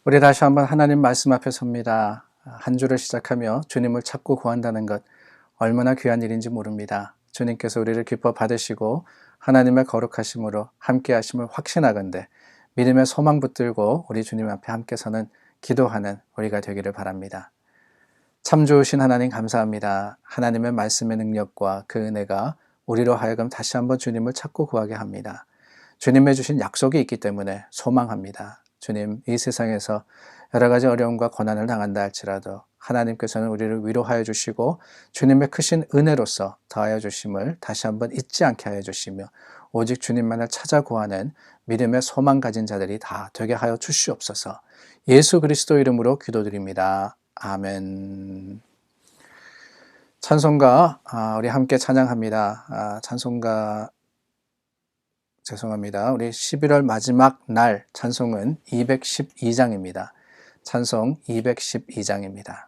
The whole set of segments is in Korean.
우리 다시 한번 하나님 말씀 앞에 섭니다. 한 주를 시작하며 주님을 찾고 구한다는 것 얼마나 귀한 일인지 모릅니다. 주님께서 우리를 기뻐 받으시고 하나님의 거룩하심으로 함께 하심을 확신하건대 믿음의 소망 붙들고 우리 주님 앞에 함께 서는 기도하는 우리가 되기를 바랍니다. 참 좋으신 하나님 감사합니다. 하나님의 말씀의 능력과 그 은혜가 우리로 하여금 다시 한번 주님을 찾고 구하게 합니다. 주님의 주신 약속이 있기 때문에 소망합니다. 주님, 이 세상에서 여러 가지 어려움과 고난을 당한다 할지라도 하나님께서는 우리를 위로하여 주시고 주님의 크신 은혜로서 더하여 주심을 다시 한번 잊지 않게 하여 주시며 오직 주님만을 찾아 구하는 믿음의 소망 가진 자들이 다 되게 하여 주시옵소서. 예수 그리스도 이름으로 기도드립니다. 아멘. 찬송가 우리 함께 찬양합니다. 찬송가 죄송합니다. 우리 11월 마지막 날 찬송은 212장입니다. 찬송 212장입니다.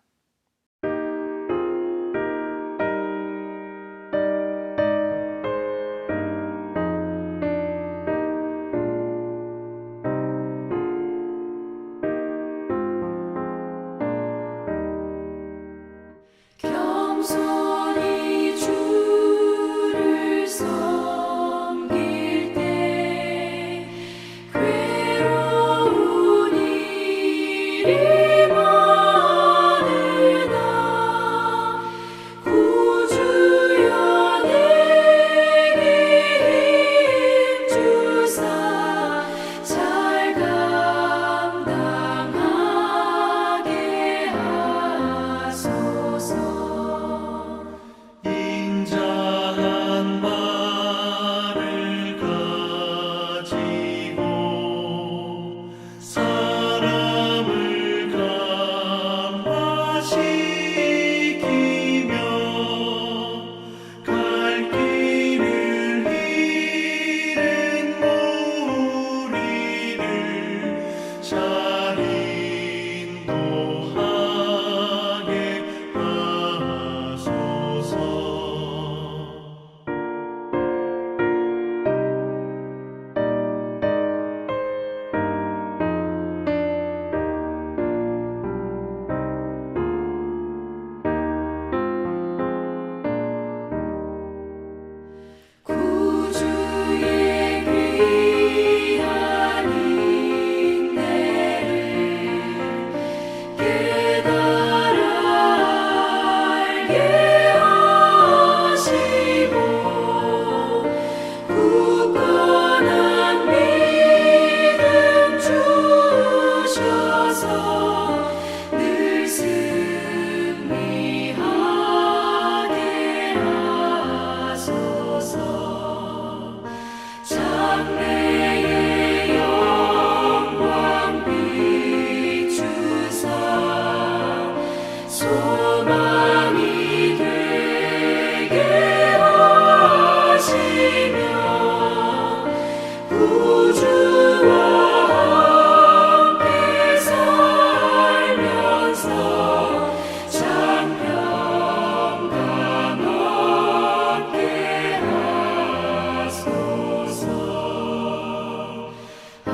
겸손히 주를 섬길 때 괴로운 일이 많으나 구주여 내게 힘주사 잘 감당하게 하소서. 인자한 말을 가지고 사람을 감화시키며 갈 길을 잃은 무리를 잘 인도하게 하소서. 구주의 귀한 인내를 깨달아 알게 하시고 굳건한 믿음 주셔서 늘 승리하게 하소서. 장래의 영광 비추사 소망이 되게 하시며 구주와 함께 살면서 장평강 얻게 하소서. 아멘.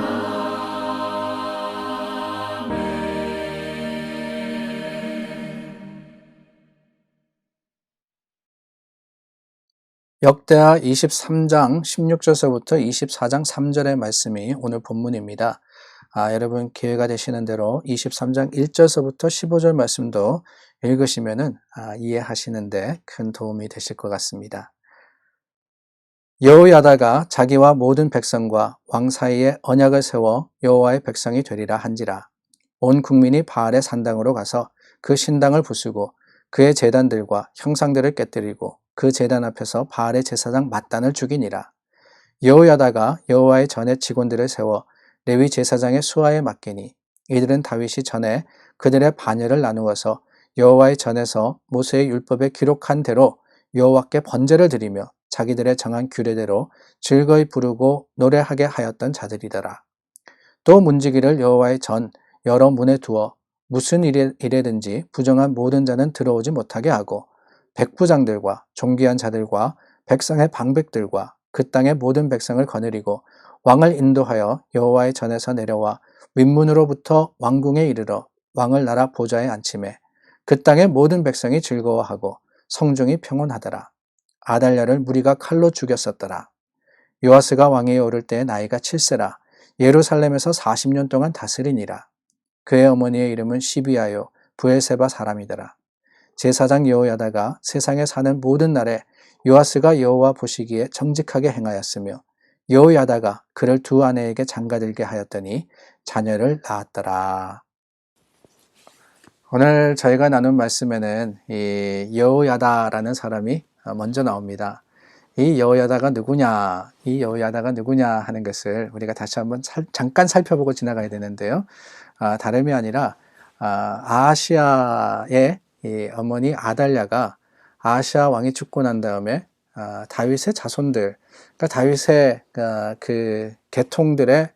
역대하 23장 16절서부터 24장 3절의 말씀이 오늘 본문입니다. 여러분 기회가 되시는 대로 23장 1절서부터 15절 말씀도 읽으시면은 이해하시는데 큰 도움이 되실 것 같습니다. 여호야다가 자기와 모든 백성과 왕 사이에 언약을 세워 여호와의 백성이 되리라 한지라. 온 국민이 바알의 산당으로 가서 그 신당을 부수고 그의 제단들과 형상들을 깨뜨리고 그 제단 앞에서 바알의 제사장 mat단을 죽이니라. 여호야다가 여호와의 전에 직원들을 세워 레위 제사장의 수하에 맡기니 이들은 다윗이 전에 그들의 반열을 나누어서 여호와의 전에서 모세의 율법에 기록한 대로 여호와께 번제를 드리며 자기들의 정한 규례대로 즐거이 부르고 노래하게 하였던 자들이더라. 또 문지기를 여호와의 전 여러 문에 두어 무슨 일에든지 부정한 모든 자는 들어오지 못하게 하고 백부장들과 존귀한 자들과 백성의 방백들과 그 땅의 모든 백성을 거느리고 왕을 인도하여 여호와의 전에서 내려와 윗문으로부터 왕궁에 이르러 왕을 나라 보좌에 앉히매 그 땅의 모든 백성이 즐거워하고 성중이 평온하더라. 아달랴를 무리가 칼로 죽였었더라. 요아스가 왕위에 오를 때의 나이가 7세라. 예루살렘에서 40년 동안 다스리니라. 그의 어머니의 이름은 시비아요 브엘세바 사람이더라. 제사장 여호야다가 세상에 사는 모든 날에 요아스가 여호와 보시기에 정직하게 행하였으며 여호야다가 그를 두 아내에게 장가들게 하였더니 자녀를 낳았더라. 오늘 저희가 나눈 말씀에는 이 여호야다라는 사람이 먼저 나옵니다. 이 여호야다가 누구냐, 이 여호야다가 누구냐 하는 것을 우리가 다시 한번 잠깐 살펴보고 지나가야 되는데요. 다름이 아니라 아하시아의 이 어머니 아달랴가 아하시아 왕이 죽고 난 다음에 다윗의 자손들, 그러니까 다윗의 그 계통들의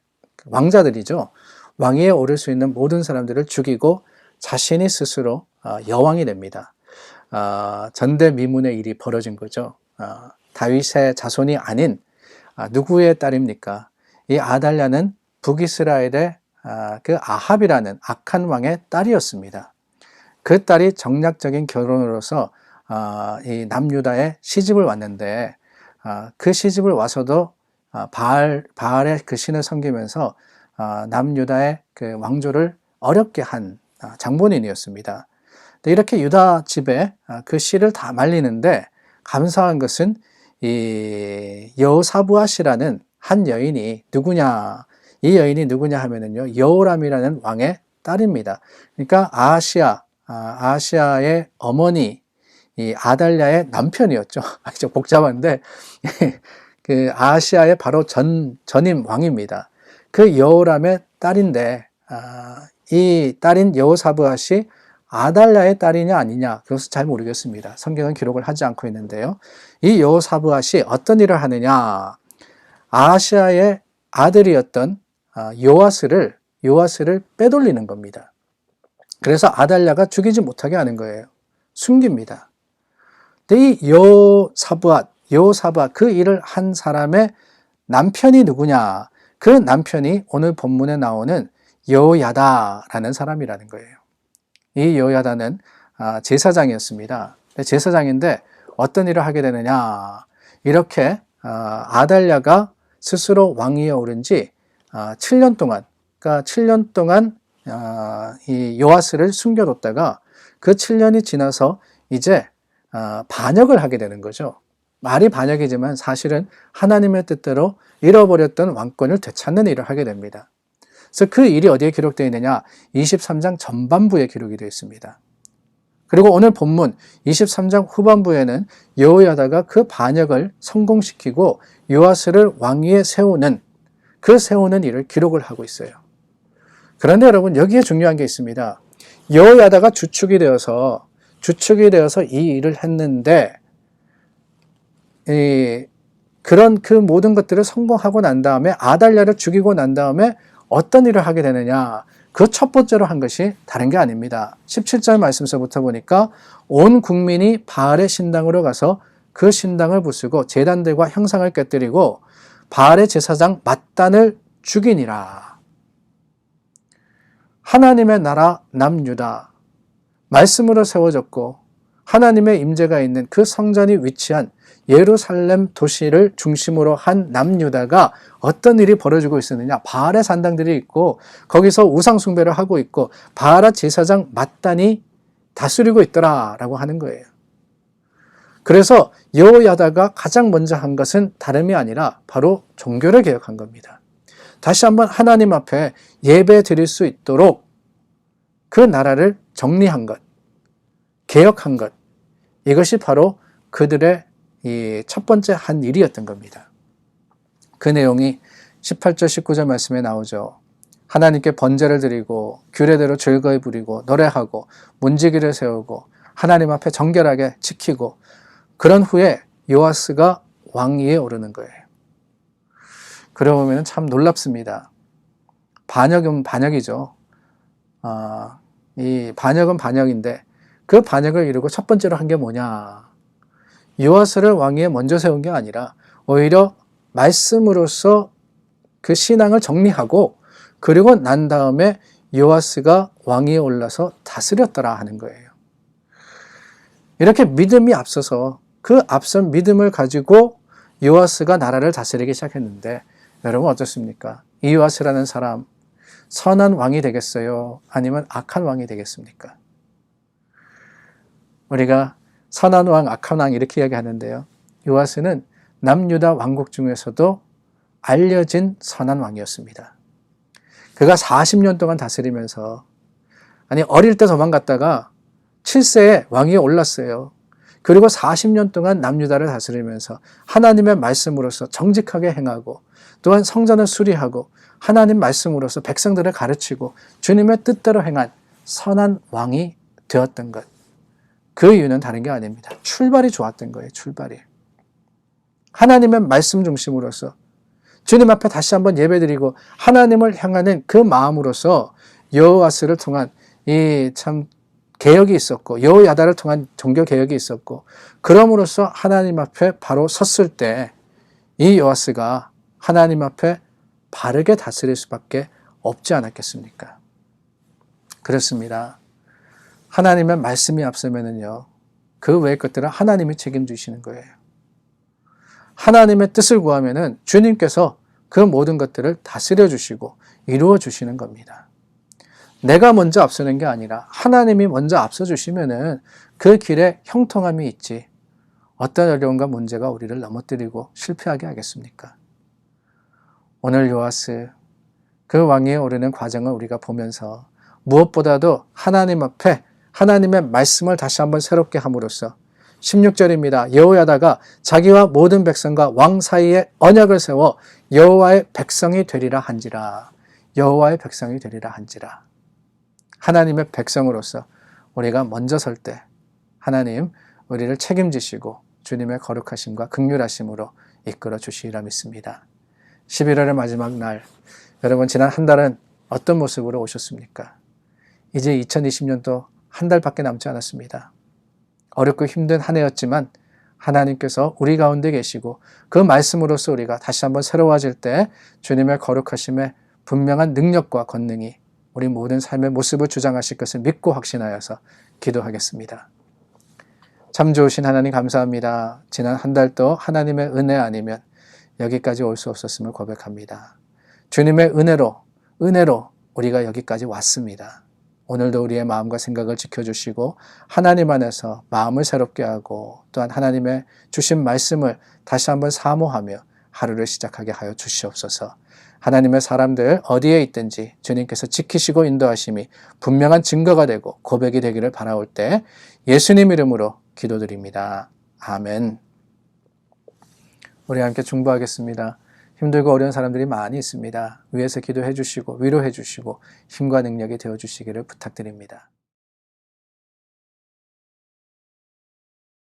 왕자들이죠. 왕위에 오를 수 있는 모든 사람들을 죽이고 자신이 스스로 여왕이 됩니다. 전대미문의 일이 벌어진 거죠. 다윗의 자손이 아닌 누구의 딸입니까? 이 아달랴는 북이스라엘의 그 아합이라는 악한 왕의 딸이었습니다. 그 딸이 정략적인 결혼으로서 이 남유다에 시집을 왔는데 그 시집을 와서도 바알의 그 신을 섬기면서 남유다의 그 왕조를 어렵게 한 장본인이었습니다. 이렇게 유다 집에 그 씨를 다 말리는데 감사한 것은 이 여호사부앗이라는 한 여인이 누구냐, 이 여인이 누구냐 하면은요, 여호람이라는 왕의 딸입니다. 그러니까 아하시아의 어머니, 이 아달랴의 남편이었죠. 좀 복잡한데, 그 아하시아의 바로 전임 왕입니다. 그 여호람의 딸인데, 이 딸인 여호사부앗이 아달랴의 딸이냐 아니냐, 그것은 잘 모르겠습니다. 성경은 기록을 하지 않고 있는데요. 이 여호사부앗이 어떤 일을 하느냐, 아하시아의 아들이었던 요아스를 빼돌리는 겁니다. 그래서 아달랴가 죽이지 못하게 하는 거예요. 숨깁니다. 근데 이 여호사부앗 그 일을 한 사람의 남편이 누구냐? 그 남편이 오늘 본문에 나오는 여호야다라는 사람이라는 거예요. 이 여호야다는 제사장이었습니다. 제사장인데 어떤 일을 하게 되느냐? 이렇게 아달랴가 스스로 왕위에 오른 지 7년 동안, 그러니까 7년 동안 이 요아스를 숨겨뒀다가 그 7년이 지나서 이제 반역을 하게 되는 거죠. 말이 반역이지만 사실은 하나님의 뜻대로 잃어버렸던 왕권을 되찾는 일을 하게 됩니다. 그래서 그 일이 어디에 기록되어 있느냐? 23장 전반부에 기록이 되어 있습니다. 그리고 오늘 본문 23장 후반부에는 여호야다가 그 반역을 성공시키고 요아스를 왕위에 세우는 일을 기록을 하고 있어요. 그런데 여러분, 여기에 중요한 게 있습니다. 여호야다가 주축이 되어서 이 일을 했는데 그런 그 모든 것들을 성공하고 난 다음에 아달랴를 죽이고 난 다음에 어떤 일을 하게 되느냐? 그 첫 번째로 한 것이 다른 게 아닙니다. 17절 말씀서부터 보니까 온 국민이 바알의 신당으로 가서 그 신당을 부수고 제단들과 형상을 깨뜨리고 바알의 제사장 맏단을 죽이니라. 하나님의 나라 남유다, 말씀으로 세워졌고 하나님의 임재가 있는 그 성전이 위치한 예루살렘 도시를 중심으로 한 남유다가 어떤 일이 벌어지고 있었느냐? 바알의 산당들이 있고 거기서 우상 숭배를 하고 있고 바알의 제사장 맏단이 다스리고 있더라라고 하는 거예요. 그래서 여호야다가 가장 먼저 한 것은 다름이 아니라 바로 종교를 개혁한 겁니다. 다시 한번 하나님 앞에 예배 드릴 수 있도록 그 나라를 정리한 것, 개혁한 것, 이것이 바로 그들의 이 첫 번째 한 일이었던 겁니다. 그 내용이 18절 19절 말씀에 나오죠. 하나님께 번제를 드리고 규례대로 즐거이 부리고 노래하고 문지기를 세우고 하나님 앞에 정결하게 지키고 그런 후에 요아스가 왕위에 오르는 거예요. 그러고 보면 참 놀랍습니다. 반역은 반역이죠. 이 반역은 반역인데 그 반역을 이루고 첫 번째로 한 게 뭐냐? 요아스를 왕위에 먼저 세운 게 아니라 오히려 말씀으로서 그 신앙을 정리하고 그리고 난 다음에 요아스가 왕위에 올라서 다스렸더라 하는 거예요. 이렇게 믿음이 앞서서 그 앞선 믿음을 가지고 요아스가 나라를 다스리기 시작했는데 여러분 어떻습니까? 이 요아스라는 사람 선한 왕이 되겠어요? 아니면 악한 왕이 되겠습니까? 우리가 선한 왕, 악한 왕 이렇게 이야기하는데요. 요아스는 남유다 왕국 중에서도 알려진 선한 왕이었습니다. 그가 40년 동안 다스리면서 어릴 때 도망갔다가 7세에 왕위에 올랐어요. 그리고 40년 동안 남유다를 다스리면서 하나님의 말씀으로서 정직하게 행하고 또한 성전을 수리하고 하나님 말씀으로서 백성들을 가르치고 주님의 뜻대로 행한 선한 왕이 되었던 것. 그 이유는 다른 게 아닙니다. 출발이 좋았던 거예요. 출발이. 하나님의 말씀 중심으로서 주님 앞에 다시 한번 예배드리고 하나님을 향하는 그 마음으로서 여호와스를 통한 이 참 개혁이 있었고 여호야다를 통한 종교 개혁이 있었고 그럼으로써 하나님 앞에 바로 섰을 때 이 요아스가 하나님 앞에 바르게 다스릴 수밖에 없지 않았겠습니까? 그렇습니다. 하나님의 말씀이 앞서면은요, 그 외의 것들은 하나님이 책임지시는 거예요. 하나님의 뜻을 구하면은 주님께서 그 모든 것들을 다스려 주시고 이루어 주시는 겁니다. 내가 먼저 앞서는 게 아니라 하나님이 먼저 앞서 주시면은 그 길에 형통함이 있지 어떤 어려움과 문제가 우리를 넘어뜨리고 실패하게 하겠습니까? 오늘 요아스 그 왕위에 오르는 과정을 우리가 보면서 무엇보다도 하나님 앞에 하나님의 말씀을 다시 한번 새롭게 함으로써 16절입니다. 여호야다가 자기와 모든 백성과 왕 사이에 언약을 세워 여호와의 백성이 되리라 한지라. 여호와의 백성이 되리라 한지라. 하나님의 백성으로서 우리가 먼저 설 때 하나님 우리를 책임지시고 주님의 거룩하심과 긍휼하심으로 이끌어 주시리라 믿습니다. 11월의 마지막 날, 여러분 지난 한 달은 어떤 모습으로 오셨습니까? 이제 2020년도 한 달밖에 남지 않았습니다. 어렵고 힘든 한 해였지만 하나님께서 우리 가운데 계시고 그 말씀으로서 우리가 다시 한번 새로워질 때 주님의 거룩하심의 분명한 능력과 권능이 우리 모든 삶의 모습을 주장하실 것을 믿고 확신하여서 기도하겠습니다. 참 좋으신 하나님 감사합니다. 지난 한 달도 하나님의 은혜 아니면 여기까지 올 수 없었음을 고백합니다. 주님의 은혜로 우리가 여기까지 왔습니다. 오늘도 우리의 마음과 생각을 지켜주시고 하나님 안에서 마음을 새롭게 하고 또한 하나님의 주신 말씀을 다시 한번 사모하며 하루를 시작하게 하여 주시옵소서. 하나님의 사람들 어디에 있든지 주님께서 지키시고 인도하심이 분명한 증거가 되고 고백이 되기를 바라올 때 예수님 이름으로 기도드립니다. 아멘. 우리 함께 중보하겠습니다. 힘들고 어려운 사람들이 많이 있습니다. 위에서 기도해 주시고 위로해 주시고 힘과 능력이 되어 주시기를 부탁드립니다.